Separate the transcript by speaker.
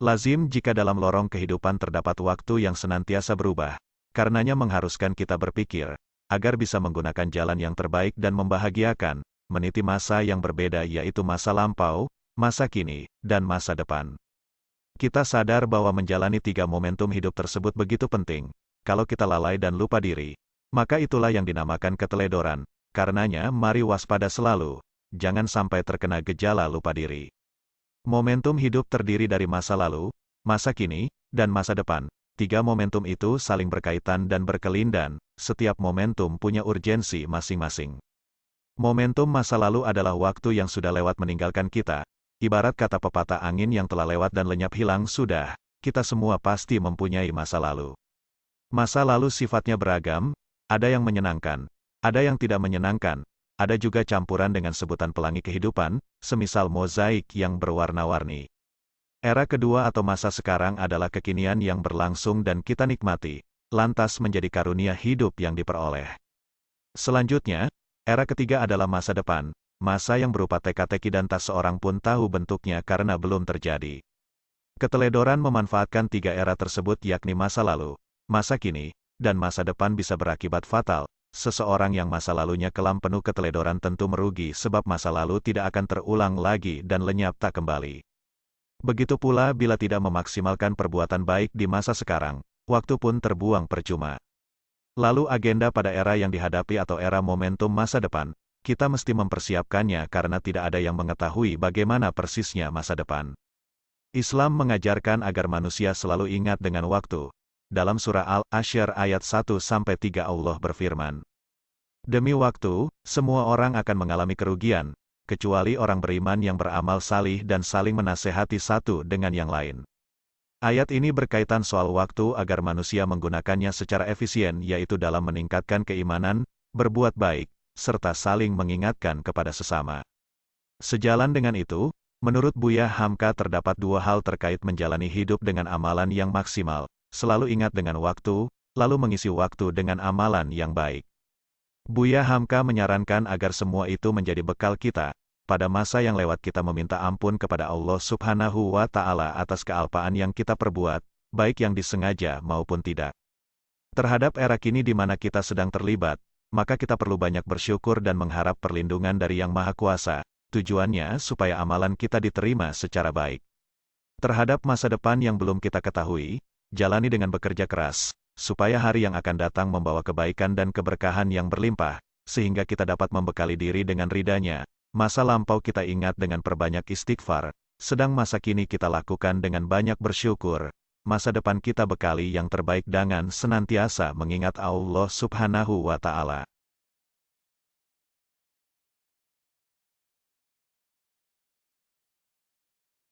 Speaker 1: Lazim jika dalam lorong kehidupan terdapat waktu yang senantiasa berubah, karenanya mengharuskan kita berpikir, agar bisa menggunakan jalan yang terbaik dan membahagiakan, meniti masa yang berbeda yaitu masa lampau, masa kini, dan masa depan. Kita sadar bahwa menjalani tiga momentum hidup tersebut begitu penting. Kalau kita lalai dan lupa diri, maka itulah yang dinamakan keteledoran. Karenanya mari waspada selalu, jangan sampai terkena gejala lupa diri. Momentum hidup terdiri dari masa lalu, masa kini, dan masa depan. Tiga momentum itu saling berkaitan dan berkelindan, setiap momentum punya urgensi masing-masing. Momentum masa lalu adalah waktu yang sudah lewat meninggalkan kita. Ibarat kata pepatah angin yang telah lewat dan lenyap hilang sudah, kita semua pasti mempunyai masa lalu. Masa lalu sifatnya beragam, ada yang menyenangkan, ada yang tidak menyenangkan, ada juga campuran dengan sebutan pelangi kehidupan, semisal mozaik yang berwarna-warni. Era kedua atau masa sekarang adalah kekinian yang berlangsung dan kita nikmati, lantas menjadi karunia hidup yang diperoleh. Selanjutnya, era ketiga adalah masa depan, masa yang berupa teka-teki dan tak seorang pun tahu bentuknya karena belum terjadi. Keteledoran memanfaatkan tiga era tersebut yakni masa lalu, masa kini, dan masa depan bisa berakibat fatal. Seseorang yang masa lalunya kelam penuh keteledoran tentu merugi sebab masa lalu tidak akan terulang lagi dan lenyap tak kembali. Begitu pula bila tidak memaksimalkan perbuatan baik di masa sekarang, waktu pun terbuang percuma. Lalu agenda pada era yang dihadapi atau era momentum masa depan, kita mesti mempersiapkannya karena tidak ada yang mengetahui bagaimana persisnya masa depan. Islam mengajarkan agar manusia selalu ingat dengan waktu. Dalam surah Al-Asyr ayat 1-3 Allah berfirman, "Demi waktu, semua orang akan mengalami kerugian, kecuali orang beriman yang beramal salih dan saling menasehati satu dengan yang lain." Ayat ini berkaitan soal waktu agar manusia menggunakannya secara efisien yaitu dalam meningkatkan keimanan, berbuat baik, serta saling mengingatkan kepada sesama. Sejalan dengan itu, menurut Buya Hamka terdapat dua hal terkait menjalani hidup dengan amalan yang maksimal. Selalu ingat dengan waktu, lalu mengisi waktu dengan amalan yang baik. Buya Hamka menyarankan agar semua itu menjadi bekal kita. Pada masa yang lewat kita meminta ampun kepada Allah Subhanahu wa Ta'ala atas kealpaan yang kita perbuat, baik yang disengaja maupun tidak. Terhadap era kini di mana kita sedang terlibat, maka kita perlu banyak bersyukur dan mengharap perlindungan dari Yang Maha Kuasa. Tujuannya supaya amalan kita diterima secara baik. Terhadap masa depan yang belum kita ketahui, jalani dengan bekerja keras, supaya hari yang akan datang membawa kebaikan dan keberkahan yang berlimpah, sehingga kita dapat membekali diri dengan ridanya. Masa lampau kita ingat dengan perbanyak istighfar, sedang masa kini kita lakukan dengan banyak bersyukur. Masa depan kita bekali yang terbaik dengan senantiasa mengingat Allah Subhanahu wa Ta'ala.